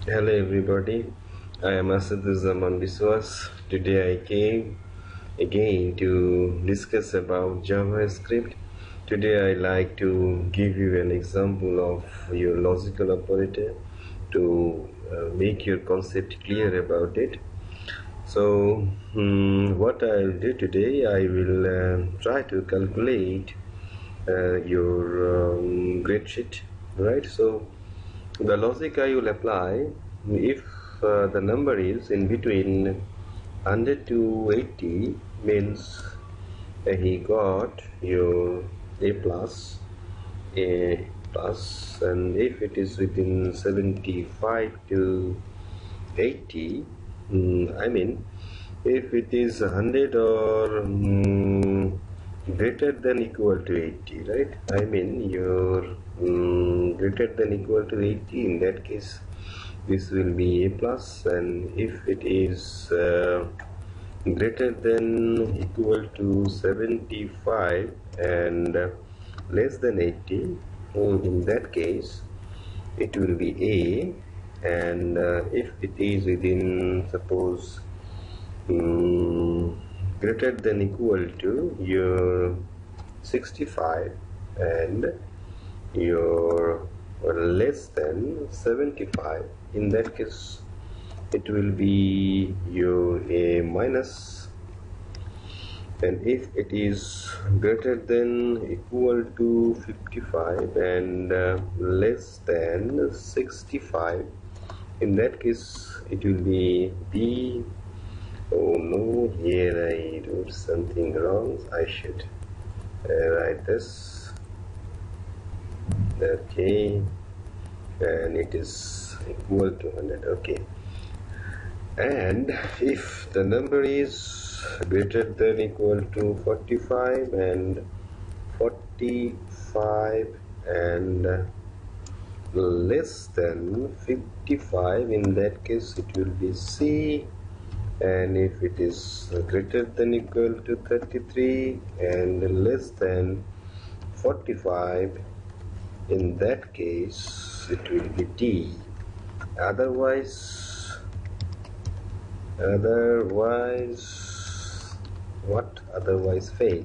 Hello everybody, I am Asaduzaman Biswas. Today I came again to discuss about JavaScript. Today I like to give you an example of your logical operator to make your concept clear about it. So what I'll do today, I will try to calculate your grade sheet, right? So the logic I will apply if the number is in between 100 to 80 means he got your a plus, and if it is within 75 to 80, I mean if it is 100 or greater than equal to 80, right? I mean your greater than equal to 80, in that case this will be a plus, and if it is greater than equal to 75 and less than 80, in that case it will be A, and if it is within, suppose, greater than equal to your 65 and your less than 75, in that case it will be your A minus, and if it is greater than equal to 55 and less than 65, in that case it will be B. Oh no, here I wrote something wrong. I should write this. Okay, and it is equal to 100. Okay, and if the number is greater than equal to 45 and 45 and less than 55, in that case it will be C, and if it is greater than equal to 33 and less than 45, in that case it will be D. Otherwise what? Otherwise fail.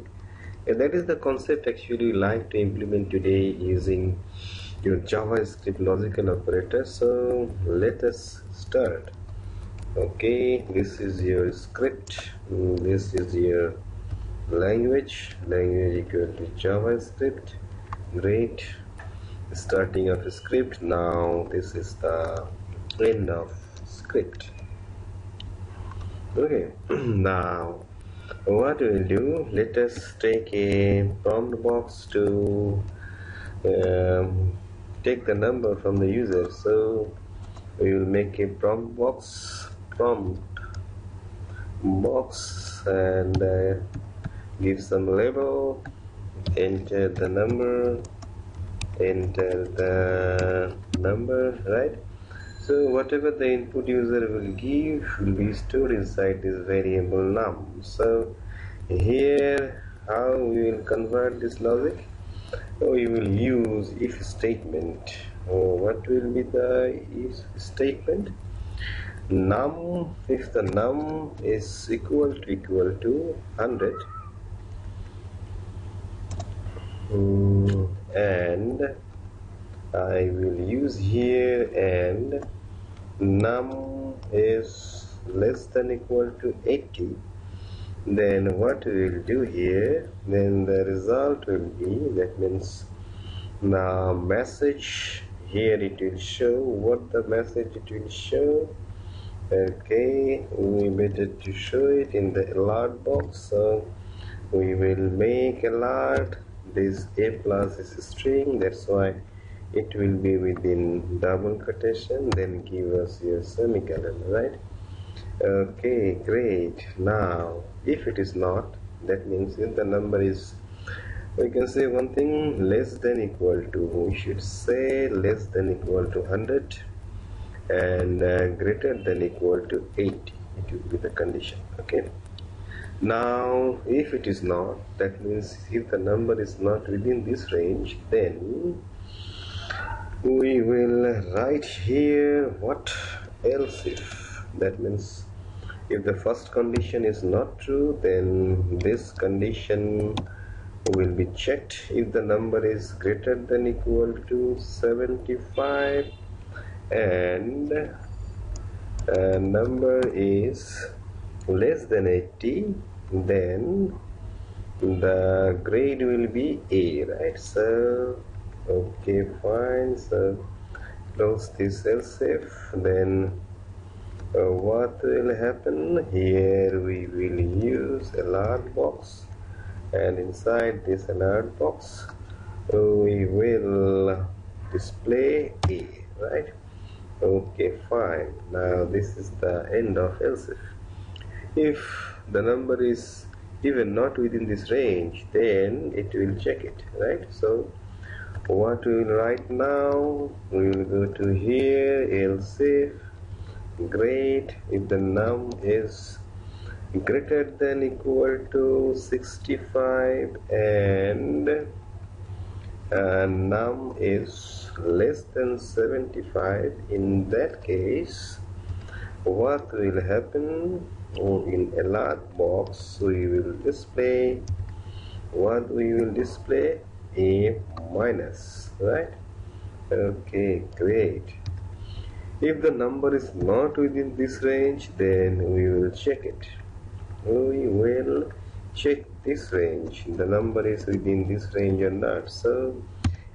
And that is the concept actually we like to implement today using your JavaScript logical operator. So let us start. Okay, this is your script, this is your language equal to JavaScript. Great, starting of a script. Now this is the end of script. Okay, now what we will do, let us take a prompt box to take the number from the user. So we will make a prompt box and give some label, enter the number, right? So whatever the input user will give will be stored inside this variable num. So here how we will convert this logic? We will use if statement. What will be the if statement? Num, if the num is equal to 100, and I will use here, and num is less than equal to 80, then what we will do here, then the result will be, that means the message here, it will show what the message it will show. Okay, we better to show it in the alert box, so we will make alert. This A plus is a string, that's why it will be within double quotation, then give us your semicolon, right? Okay, great. Now if it is not, that means if the number is, we can say one thing, less than equal to, we should say less than equal to 100 and greater than equal to 80, it will be the condition. Okay, now if it is not, that means if the number is not within this range, then we will write here what else if. That means if the first condition is not true, then this condition will be checked. If the number is greater than equal to 75 and number is less than 80, then the grade will be A, right? So okay, fine. So close this else if. Then what will happen here? We will use a large box, and inside this large box we will display A, right? Okay, fine. Now this is the end of else if the number is even not within this range, then it will check it, right? So what we will write now, we will go to here, else if grade if the num is greater than equal to 65 and num is less than 75. In that case, what will happen? In a large box we will display what we will display A minus, right? Okay, great. If the number is not within this range, then we will check it. We will check this range, the number is within this range or not. So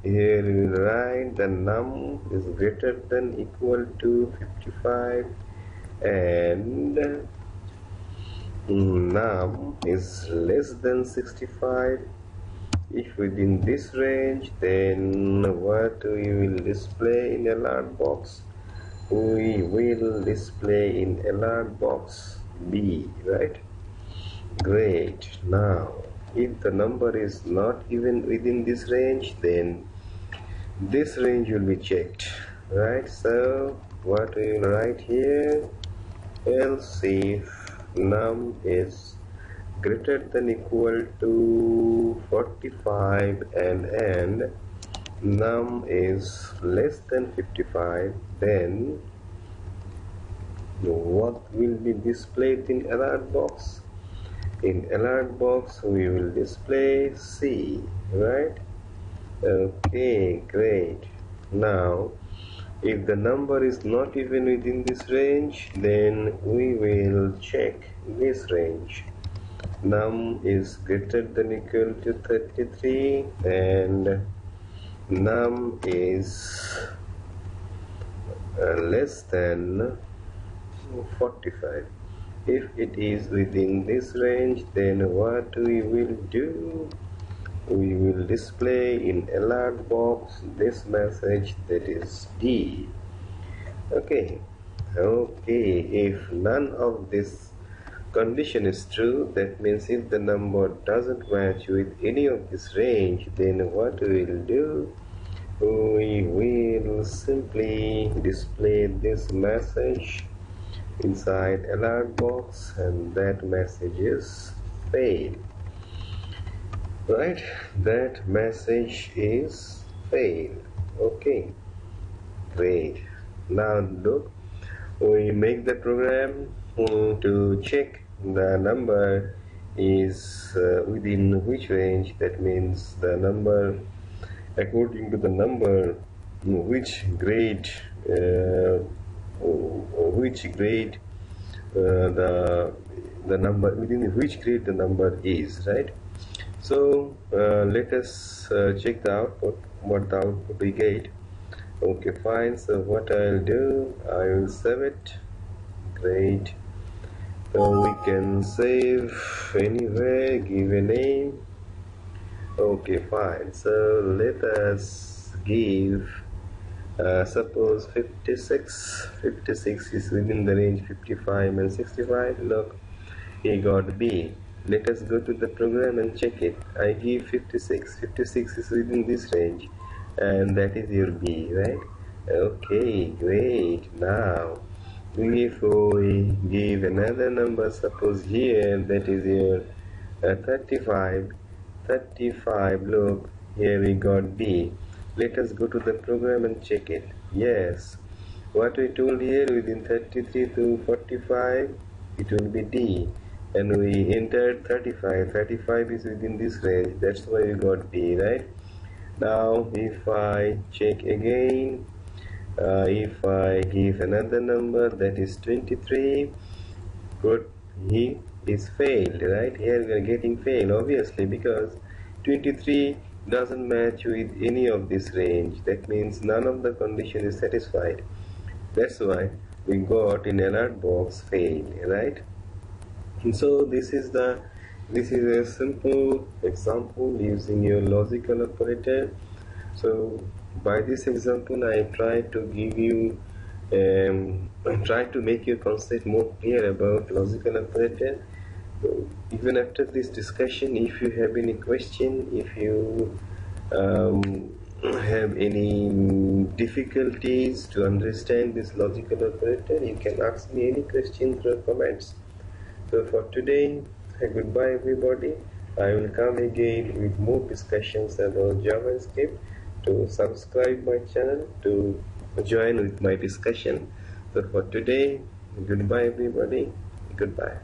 here we will write the num is greater than equal to 55 and num is less than 65. If within this range, then what we will display in a large box? We will display in a large box B, right? Great. Now if the number is not even within this range, then this range will be checked, right? So what we will write here, else if num is greater than equal to 45 and num is less than 55, then what will be displayed in alert box? In alert box we will display C, right? Okay, great. Now if the number is not even within this range, then we will check this range. Num is greater than equal to 33 and num is less than 45. If it is within this range, then what we will do, we will display in alert box this message, that is D. Okay, if none of this condition is true, that means if the number doesn't match with any of this range, then what we will do, we will simply display this message inside alert box, and that message is fail, right? That message is fail. Okay, great. Now look, we make the program to check the number is within which range. That means the number according to the number which grade the number within which grade the number is, right? So let us check the output, what the output we get. Okay, fine. So what I'll do, I will save it. Great. So we can save anywhere, give a name. Okay, fine. So let us give suppose 56. 56 is within the range 55 and 65. Look, he got B. Let us go to the program and check it. I give 56. 56 is within this range, and that is your B, right? Okay, great. Now if we give another number, suppose here that is your 35. 35, look, here we got B. Let us go to the program and check it. Yes, what we told here, within 33 to 45 it will be D, and we entered 35. 35 is within this range, that's why we got D, right? Now if I check again, if I give another number, that is 23, good, he is failed, right? Here we are getting fail, obviously, because 23 doesn't match with any of this range. That means none of the condition is satisfied. That's why we got in alert box fail, right? And so this is a simple example using your logical operator. So by this example, I try to give you try to make your concept more clear about logical operator. So even after this discussion, if you have any question, if you have any difficulties to understand this logical operator, you can ask me any question through comments. So for today, goodbye everybody. I will come again with more discussions about JavaScript. To subscribe my channel to join with my discussion. So for today, goodbye everybody. Goodbye.